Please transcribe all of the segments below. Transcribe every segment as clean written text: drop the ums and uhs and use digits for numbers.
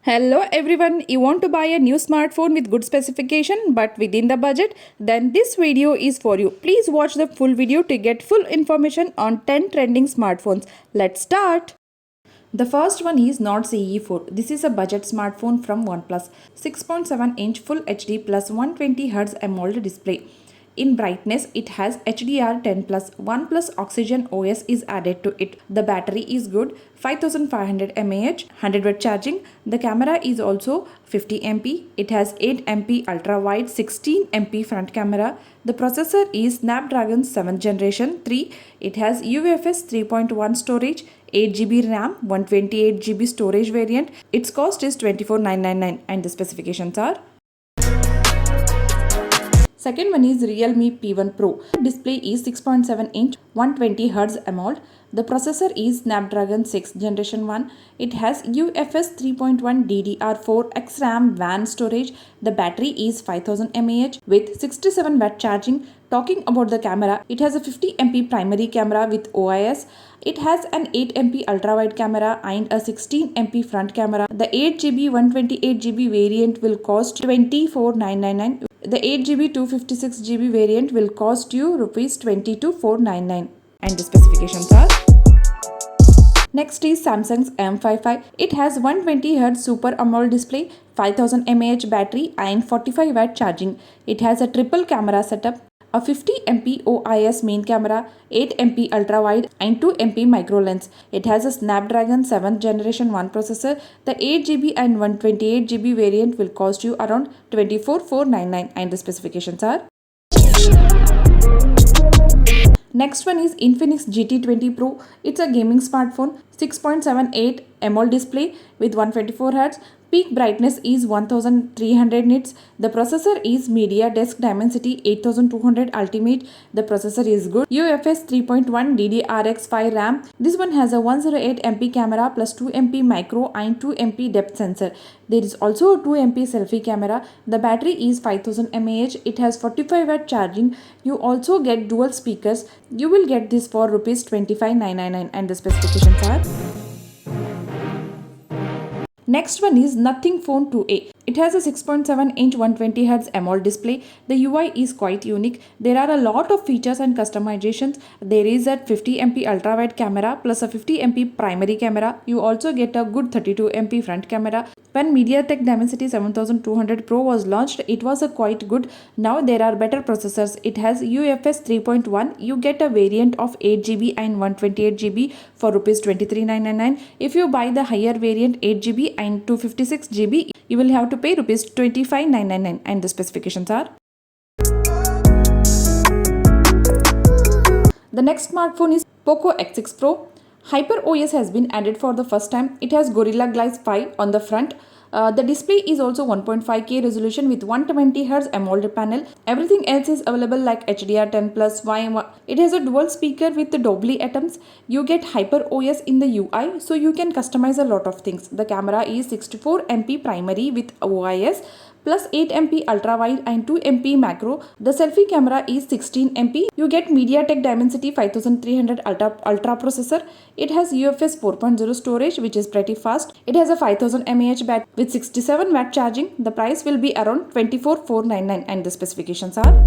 Hello everyone, you want to buy a new smartphone with good specification but within the budget? Then this video is for you. Please watch the full video to get full information on 10 trending smartphones. Let's start. The first one is Nord CE4. This is a budget smartphone from OnePlus. 6.7-inch Full HD plus 120Hz AMOLED display. In brightness, it has HDR10 plus OnePlus Oxygen OS is added to it. The battery is good, 5500 mAh, 100W charging. The camera is also 50MP. It has 8MP ultra-wide, 16MP front camera. The processor is Snapdragon 7th Generation 3. It has UFS 3.1 storage, 8GB RAM, 128GB storage variant. Its cost is 24,999 and the specifications are. Second one is Realme P1 Pro. Display is 6.7-inch, 120Hz AMOLED. The processor is Snapdragon 6th Generation 1. It has UFS 3.1 DDR4 XRAM WAN storage. The battery is 5000 mAh with 67W charging. Talking about the camera, it has a 50MP primary camera with OIS. It has an 8MP ultra-wide camera and a 16MP front camera. The 8GB 128GB variant will cost 24,999. The 8GB 256GB variant will cost you Rs 22,499 and the specifications are. Next is Samsung's M55. It has 120Hz Super AMOLED display, 5000 mAh battery and 45W charging. It has a triple camera setup, a 50MP OIS main camera, 8MP ultra-wide and 2MP micro lens. It has a Snapdragon 7th Generation 1 processor. The 8GB and 128GB variant will cost you around 24,499 and the specifications are. Next one is Infinix GT20 Pro. It's a gaming smartphone, 6.78 AMOLED display with 124Hz. Peak brightness is 1300 nits. The processor is MediaTek Dimensity 8200 Ultimate. The processor is good. UFS 3.1 DDR5 RAM. This one has a 108MP camera plus 2MP micro and 2MP depth sensor. There is also a 2MP selfie camera. The battery is 5000 mAh. It has 45W charging. You also get dual speakers. You will get this for Rs 25,999 and the specifications are. Next one is Nothing Phone 2A. It has a 6.7-inch 120Hz AMOLED display. The UI is quite unique. There are a lot of features and customizations. There is a 50MP ultra-wide camera plus a 50MP primary camera. You also get a good 32MP front camera. When MediaTek Dimensity 7200 Pro was launched, it was a quite good. Now there are better processors. It has UFS 3.1. You get a variant of 8GB and 128GB for Rs 23,999. If you buy the higher variant 8GB and 256GB, you will have to pay Rs 25,999 and the specifications are. The next smartphone is Poco X6 Pro. Hyper OS has been added for the first time. It has Gorilla Glass 5 on the front. The display is also 1.5K resolution with 120Hz AMOLED panel. Everything else is available like HDR10 plus Y. It has a dual speaker with the Dolby Atmos. You get Hyper OS in the UI, so you can customize a lot of things. The camera is 64MP primary with OIS plus 8MP ultra-wide and 2MP macro. The selfie camera is 16MP. You get MediaTek Dimensity 5300 Ultra processor. It has UFS 4.0 storage which is pretty fast. It has a 5000 mAh battery with 67W charging. The price will be around 24,499 and the specifications are.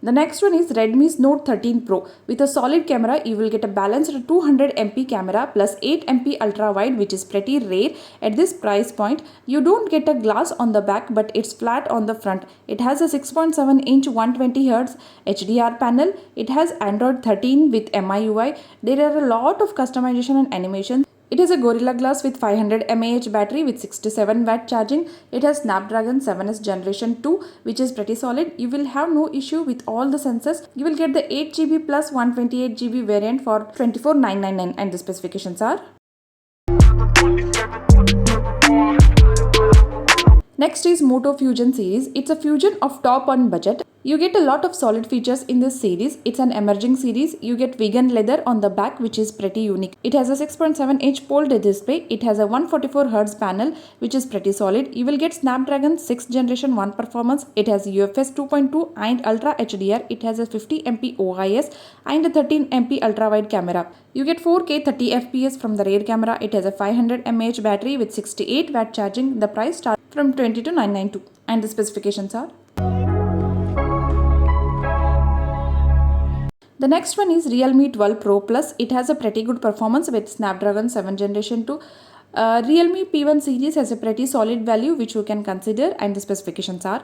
The next one is Redmi's Note 13 Pro. With a solid camera, you will get a balanced 200MP camera plus 8MP ultra-wide which is pretty rare at this price point. You don't get a glass on the back but it's flat on the front. It has a 6.7-inch 120Hz HDR panel. It has Android 13 with MIUI. There are a lot of customization and animation. It has a Gorilla Glass with 500 mAh battery with 67W charging. It has Snapdragon 7th Generation 2 which is pretty solid. You will have no issue with all the sensors. You will get the 8GB plus 128GB variant for 24,999 and the specifications are. Next is Moto Fusion series. It's a fusion of top and budget. You get a lot of solid features in this series. It's an emerging series. You get vegan leather on the back, which is pretty unique. It has a 6.7-inch OLED display. It has a 144Hz panel, which is pretty solid. You will get Snapdragon 6 Generation 1 performance. It has UFS 2.2 and Ultra HDR. It has a 50MP OIS and a 13MP ultra wide camera. You get 4K 30 FPS from the rear camera. It has a 500 mAh battery with 68 watt charging. The price starts from 22,992 and the specifications are. The next one is Realme 12 Pro Plus. It has a pretty good performance with Snapdragon 7 Generation 2. Realme P1 series has a pretty solid value which you can consider and the specifications are.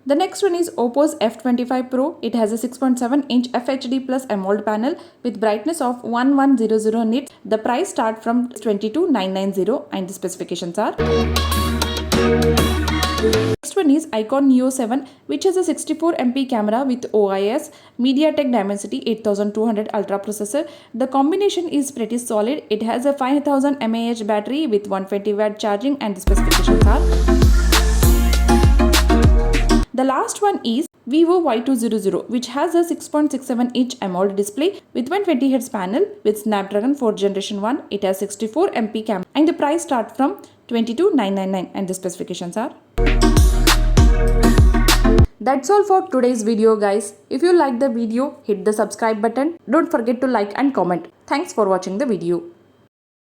The next one is Oppo's F25 Pro. It has a 6.7-inch FHD Plus AMOLED panel with brightness of 1100 nits. The price starts from 22,990 and the specifications are. Next one is Icon Neo 7, which has a 64MP camera with OIS, MediaTek Dimensity 8200 Ultra processor. The combination is pretty solid. It has a 5000 mAh battery with 120 watt charging and the specifications are. The last one is Vivo Y2000, which has a 6.67-inch AMOLED display with 120Hz panel with Snapdragon 4 Generation 1. It has 64MP camera and the price starts from 22,999 and the specifications are. That's all for today's video, guys. If you like the video, hit the subscribe button. Don't forget to like and comment. Thanks for watching the video.